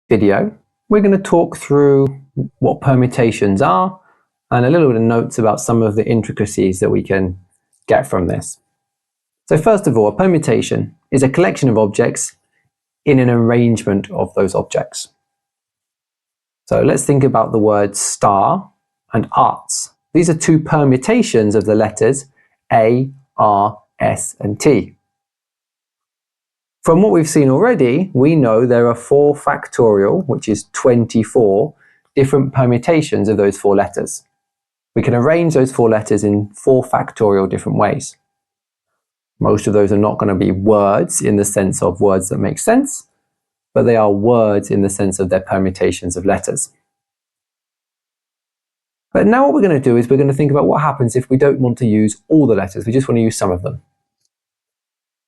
video, we're going to talk through what permutations are and a little bit of notes about some of the intricacies that we can get from this. So first of all, a permutation is a collection of objects in an arrangement of those objects. So let's think about the words star and arts. These are two permutations of the letters A, R, S, and T. From what we've seen already, we know there are 4 factorial, which is 24, different permutations of those 4 letters. We can arrange those 4 letters in 4 factorial different ways. Most of those are not going to be words in the sense of words that make sense, but they are words in the sense of their permutations of letters. But now what we're going to do is we're going to think about what happens if we don't want to use all the letters, we just want to use some of them.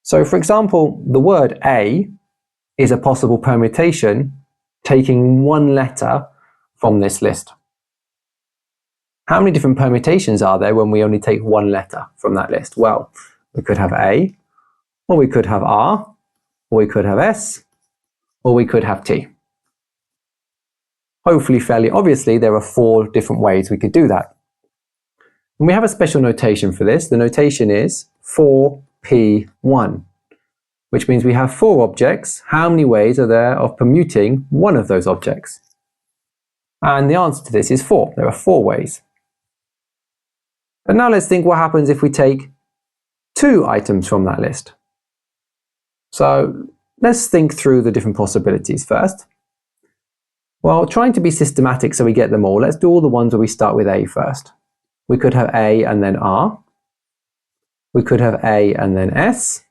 So for example, the word A is a possible permutation taking one letter from this list. How many different permutations are there when we only take one letter from that list? Well, we could have A, or we could have R, or we could have S, or we could have T. Hopefully fairly obviously, there are 4 different ways we could do that. And we have a special notation for this. The notation is 4P1, which means we have 4 objects. How many ways are there of permuting one of those objects? And the answer to this is 4. There are 4 ways. But now let's think what happens if we take 2 items from that list. So let's think through the different possibilities first. Well, trying to be systematic so we get them all, let's do all the ones where we start with A first. We could have A and then R. We could have A and then S.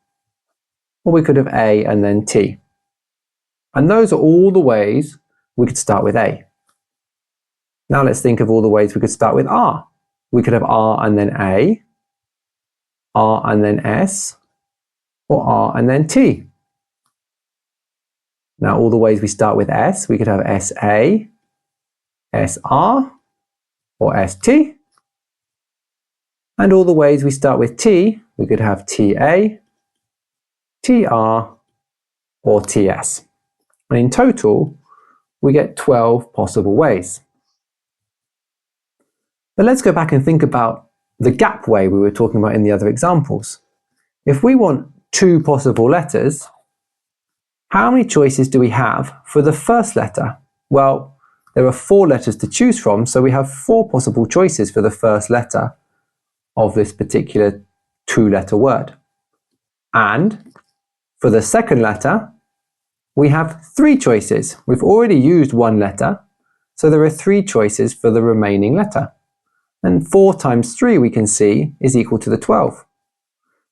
Or we could have A and then T. And those are all the ways we could start with A. Now let's think of all the ways we could start with R. We could have R and then A, R and then S, or R and then T. Now all the ways we start with S, we could have SA, SR, or ST. And all the ways we start with T, we could have TA, TR, or TS. And in total, we get 12 possible ways. But let's go back and think about the gap way we were talking about in the other examples. If we want 2 possible letters, how many choices do we have for the first letter? Well, there are 4 letters to choose from, so we have 4 possible choices for the first letter of this particular 2-letter word. And for the second letter, we have 3 choices. We've already used 1 letter, so there are 3 choices for the remaining letter. And 4 times 3, we can see, is equal to the 12.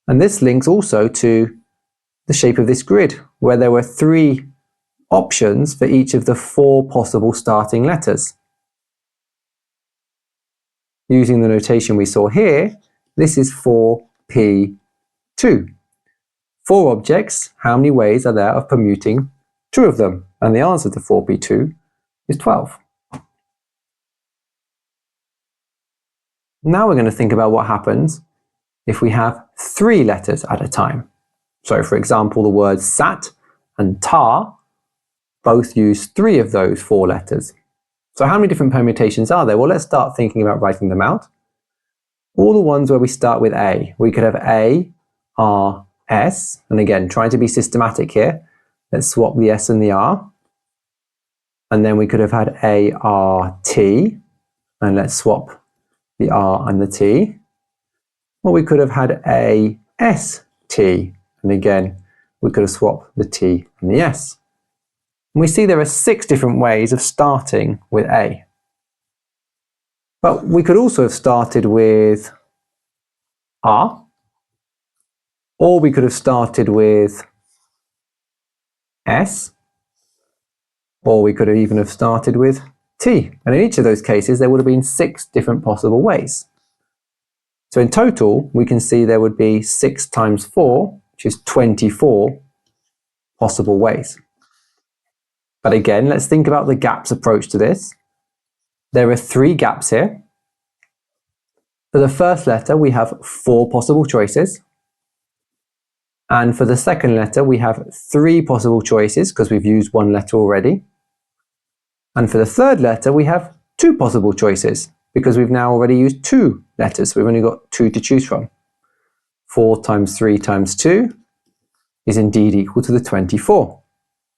And this links also to the shape of this grid, where there were 3 options for each of the 4 possible starting letters. Using the notation we saw here, this is 4P2. 4 objects, how many ways are there of permuting 2 of them? And the answer to 4P2 is 12. Now we're going to think about what happens if we have 3 letters at a time. So for example, the words sat and tar both use 3 of those 4 letters. So how many different permutations are there? Well, let's start thinking about writing them out. All the ones where we start with A. We could have A, R, S. And again, trying to be systematic here. Let's swap the S and the R. And then we could have had A, R, T. And let's swap the R and the T. Or we could have had A, S, T. And again, we could have swapped the T and the S. And we see there are 6 different ways of starting with A. But we could also have started with R, or we could have started with S, or we could have even have started with T. And in each of those cases, there would have been 6 different possible ways. So in total, we can see there would be 6 times 4, which is 24 possible ways. But again, let's think about the gaps approach to this. There are 3 gaps here. For the first letter, we have 4 possible choices. And for the second letter, we have 3 possible choices because we've used 1 letter already. And for the third letter, we have 2 possible choices because we've now already used 2 letters. So we've only got 2 to choose from. 4 times 3 times 2 is indeed equal to the 24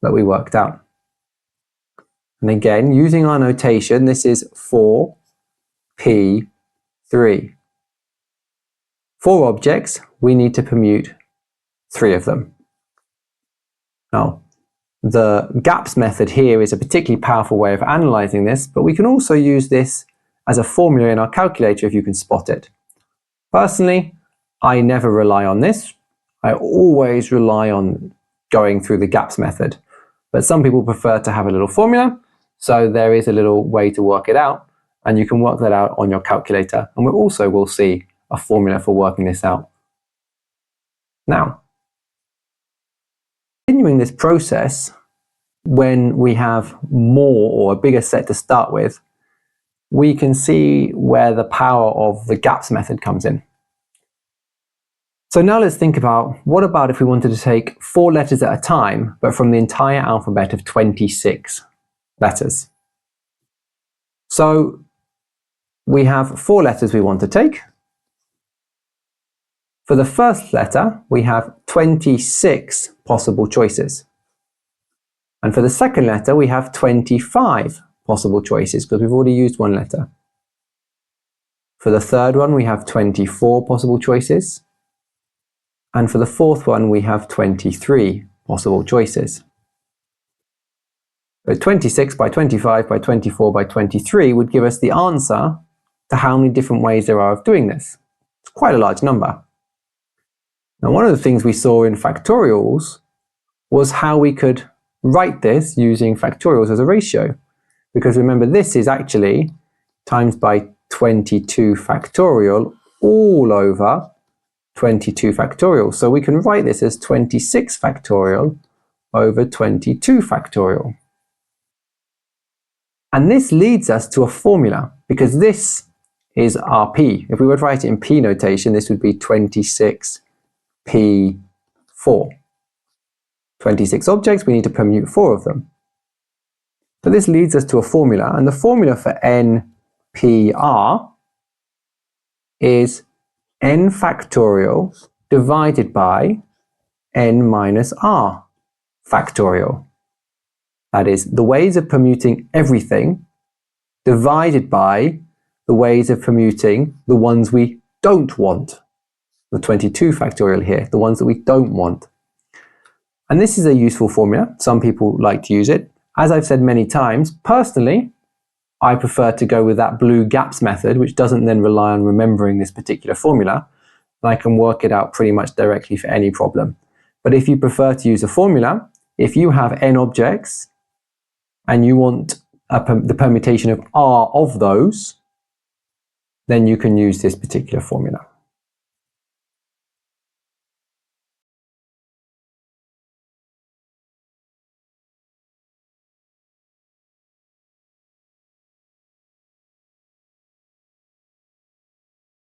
that we worked out. And again, using our notation, this is 4p3. 4 objects, we need to permute 3 of them. Now, the gaps method here is a particularly powerful way of analysing this, but we can also use this as a formula in our calculator if you can spot it. Personally, I never rely on this. I always rely on going through the gaps method. But some people prefer to have a little formula, so there is a little way to work it out, and you can work that out on your calculator. And we also will see a formula for working this out. Now, continuing this process, when we have more or a bigger set to start with, we can see where the power of the gaps method comes in. So now let's think about, what about if we wanted to take 4 letters at a time, but from the entire alphabet of 26 letters? So we have 4 letters we want to take. For the first letter, we have 26 possible choices. And for the second letter, we have 25 possible choices because we've already used 1 letter. For the third one, we have 24 possible choices. And for the fourth one, we have 23 possible choices. So 26 by 25 by 24 by 23 would give us the answer to how many different ways there are of doing this. It's quite a large number. Now, one of the things we saw in factorials was how we could write this using factorials as a ratio. Because remember, this is actually times by 22 factorial all over 22 factorial. So we can write this as 26 factorial over 22 factorial. And this leads us to a formula, because this is our p. If we were to write it in p notation, this would be 26p4. 26 objects, we need to permute 4 of them. So this leads us to a formula, and the formula for npr is n factorial divided by n minus r factorial. That is, the ways of permuting everything divided by the ways of permuting the ones we don't want. The 22 factorial here, the ones that we don't want. And this is a useful formula. Some people like to use it. As I've said many times, personally, I prefer to go with that blue gaps method, which doesn't then rely on remembering this particular formula. And I can work it out pretty much directly for any problem. But if you prefer to use a formula, if you have n objects and you want the permutation of r of those, then you can use this particular formula.